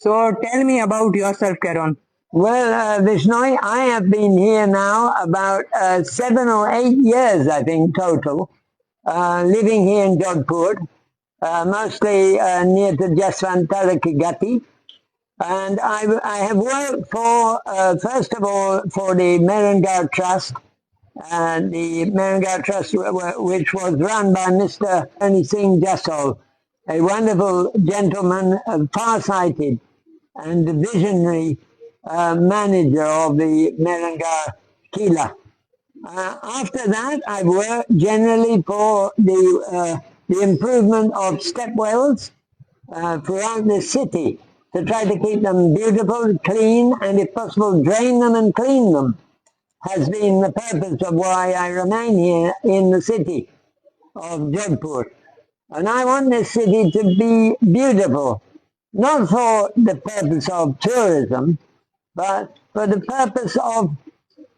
So tell me about yourself, Caron. Well, Vishnoy, I have been here now about 7 or 8 years, I think, total, living here in Jodhpur, mostly near to Jaswantara Gati. And I have worked for, first of all, for the Merengar Trust, the Merengar Trust, which was run by Mr. Ernie Singh Jassal, a wonderful gentleman, far-sighted and visionary manager of the Merengar Kila. After that, I worked generally for the improvement of stepwells throughout the city to try to keep them beautiful, clean, and if possible, drain them and clean them has been the purpose of why I remain here in the city of Jodhpur. And I want this city to be beautiful, not for the purpose of tourism, but for the purpose of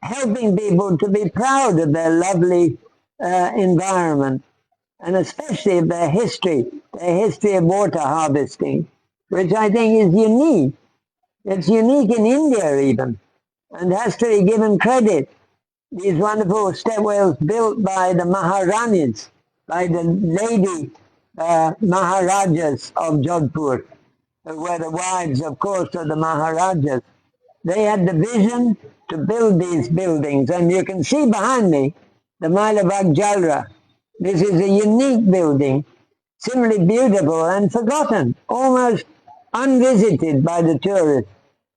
helping people to be proud of their lovely environment, and especially of their history of water harvesting, which I think is unique. It's unique in India even, and has to be given credit. These wonderful stepwells built by the Maharanis, by the lady Maharajas of Jodhpur, who were the wives, of course, of the Maharajas. They had the vision to build these buildings, and you can see behind me the Mailabag Jalra. This is a unique building, simply beautiful and forgotten, almost unvisited by the tourists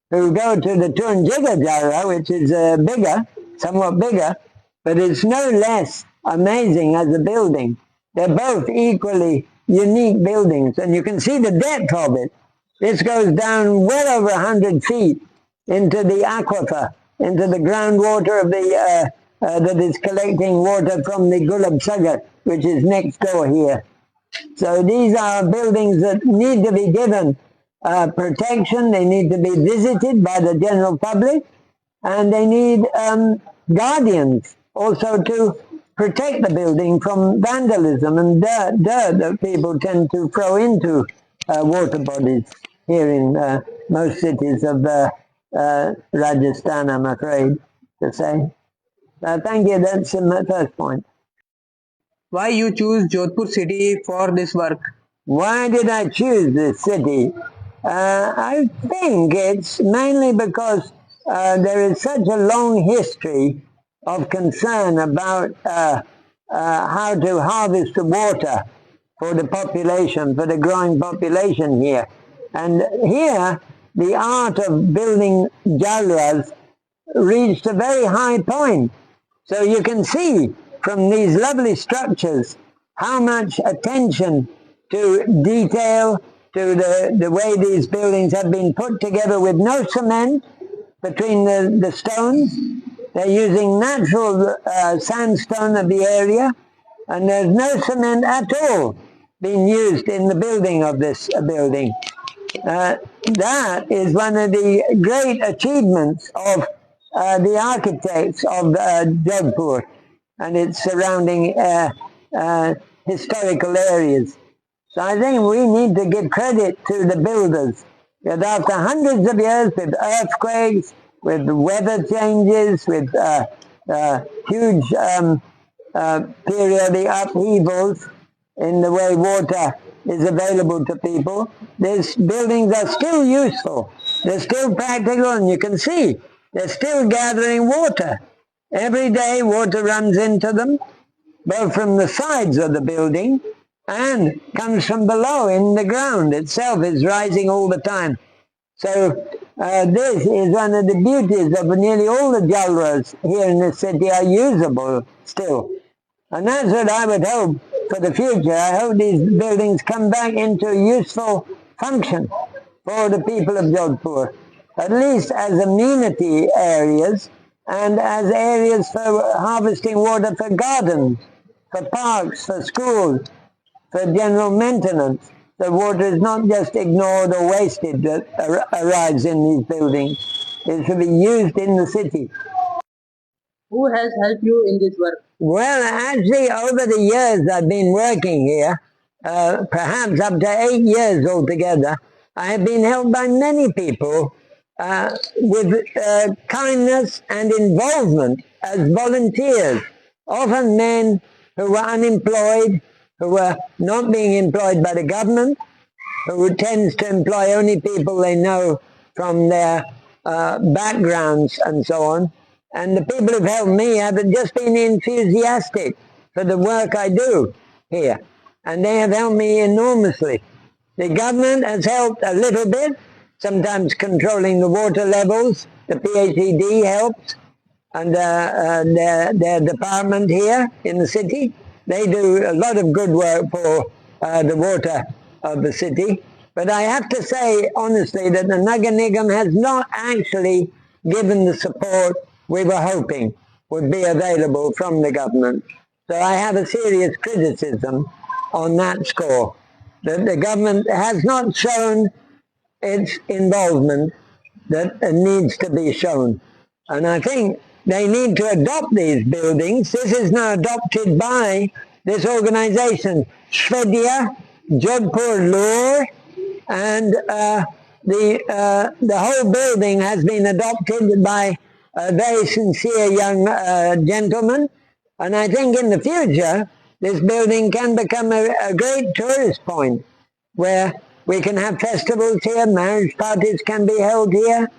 who go to the Turnjiga Jalra, which is bigger, somewhat bigger, but it's no less amazing as a building. They're both equally unique buildings, and you can see the depth of it. This goes down well over 100 feet into the aquifer, into the groundwater of the that is collecting water from the Gulab Sagar, which is next door here. So these are buildings that need to be given protection. They need to be visited by the general public, and they need guardians also to protect the building from vandalism and dirt that people tend to throw into water bodies here in most cities of Rajasthan, I'm afraid to say. Thank you. That's my first point. Why you choose Jodhpur city for this work? Why did I choose this city? I think it's mainly because there is such a long history of concern about how to harvest the water for the population, for the growing population here. And here, the art of building jalras reached a very high point. So you can see from these lovely structures how much attention to detail, to the way these buildings have been put together with no cement between the stones. They're using natural sandstone of the area, and there's no cement at all being used in the building of this building. That is one of the great achievements of the architects of Jodhpur and its surrounding historical areas. So I think we need to give credit to the builders that after hundreds of years with earthquakes, with weather changes, with huge periodic upheavals in the way water is available to people, these buildings are still useful. They're still practical, and you can see they're still gathering water. Every day water runs into them, both from the sides of the building and comes from below in the ground itself is rising all the time. So this is one of the beauties of nearly all the jalras here in this city are usable still. And that's what I would hope for the future. I hope these buildings come back into useful function for the people of Jodhpur, at least as amenity areas and as areas for harvesting water for gardens, for parks, for schools, for general maintenance. The water is not just ignored or wasted that arrives in these buildings. It should be used in the city. Who has helped you in this work? Well, actually, over the years I've been working here, perhaps up to 8 years altogether, I have been helped by many people with kindness and involvement as volunteers, often men who were unemployed, who were not being employed by the government, who tends to employ only people they know from their backgrounds and so on. And the people who've helped me have just been enthusiastic for the work I do here. And they have helped me enormously. The government has helped a little bit, sometimes controlling the water levels. The PHED helps, and their department here in the city. They do a lot of good work for the water of the city. But I have to say, honestly, that the Nagar Nigam has not actually given the support we were hoping would be available from the government. So I have a serious criticism on that score. That the government has not shown its involvement that needs to be shown. And I think they need to adopt these buildings. This is now adopted by this organization, Shvedia, Jodhpur, Lure, and the whole building has been adopted by a very sincere young gentleman. And I think in the future, this building can become a great tourist point where we can have festivals here, marriage parties can be held here,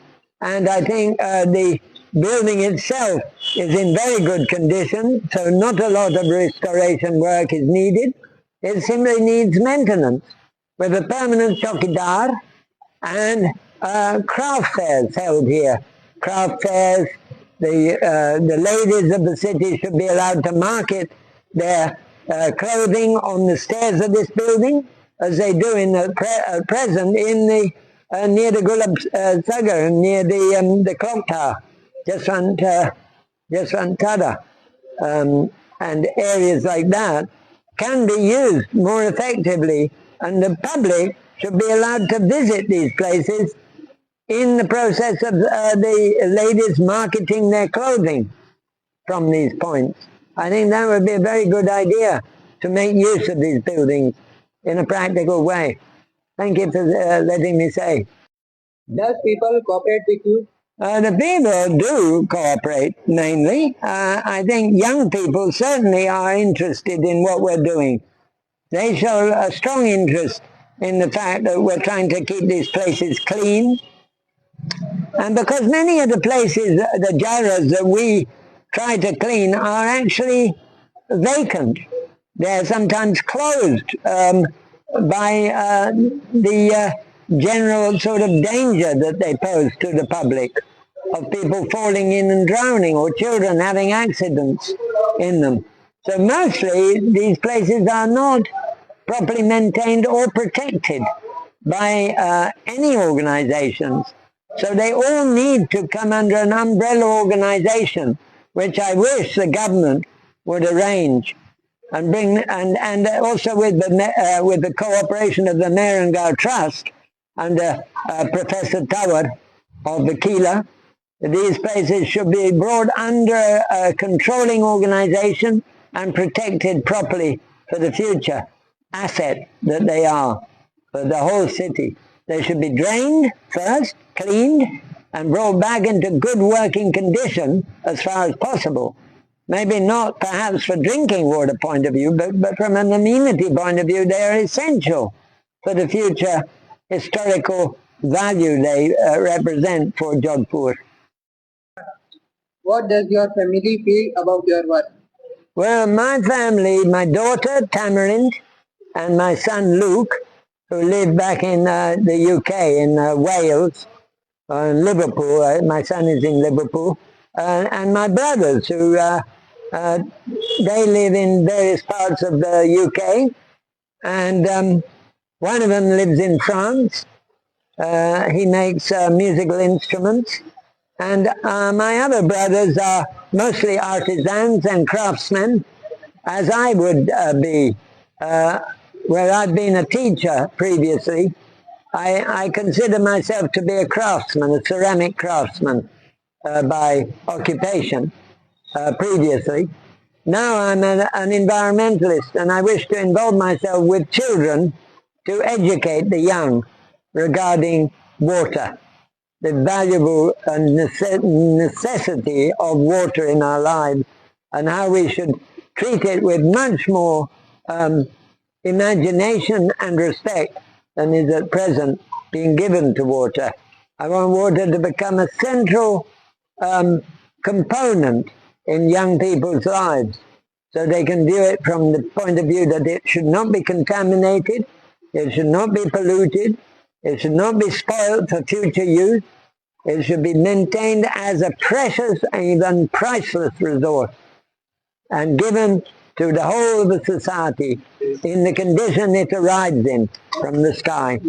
and I think the building itself is in very good condition, so not a lot of restoration work is needed. It simply needs maintenance with a permanent chowkidar and craft fairs held here. Craft fairs, the ladies of the city should be allowed to market their clothing on the stairs of this building, as they do in the present in the near the Gulab Sagar, near the clock tower, Jaswantada, and areas like that can be used more effectively, and the public should be allowed to visit these places in the process of the ladies marketing their clothing from these points. I think that would be a very good idea to make use of these buildings in a practical way. Thank you for letting me say. Does people cooperate with you? The people do cooperate, mainly. I think young people certainly are interested in what we're doing. They show a strong interest in the fact that we're trying to keep these places clean. And because many of the places, the jaras that we try to clean are actually vacant. They're sometimes closed by the general sort of danger that they pose to the public, of people falling in and drowning, or children having accidents in them. So mostly these places are not properly maintained or protected by any organizations. So they all need to come under an umbrella organization, which I wish the government would arrange and bring, and also with the cooperation of the Merengar Trust under Professor Tawar of the Kila. These places should be brought under a controlling organization and protected properly for the future asset that they are for the whole city. They should be drained first, cleaned, and brought back into good working condition as far as possible. Maybe not perhaps for drinking water point of view, but from an amenity point of view, they are essential for the future historical value they represent for Jodhpur. What does your family feel about your work? Well, my family, my daughter Tamarind and my son Luke, who live back in the UK, in Wales, in Liverpool. My son is in Liverpool. And my brothers, who they live in various parts of the UK. And one of them lives in France. He makes musical instruments. And my other brothers are mostly artisans and craftsmen, as I would be. Where I've been a teacher previously, I consider myself to be a craftsman, a ceramic craftsman by occupation previously. Now I'm an environmentalist, and I wish to involve myself with children to educate the young regarding water, the valuable necessity of water in our lives, and how we should treat it with much more imagination and respect than is at present being given to water. I want water to become a central component in young people's lives, so they can view it from the point of view that it should not be contaminated, it should not be polluted, it should not be spoiled for future use, it should be maintained as a precious and even priceless resource and given to the whole of the society in the condition it arrives in from the sky.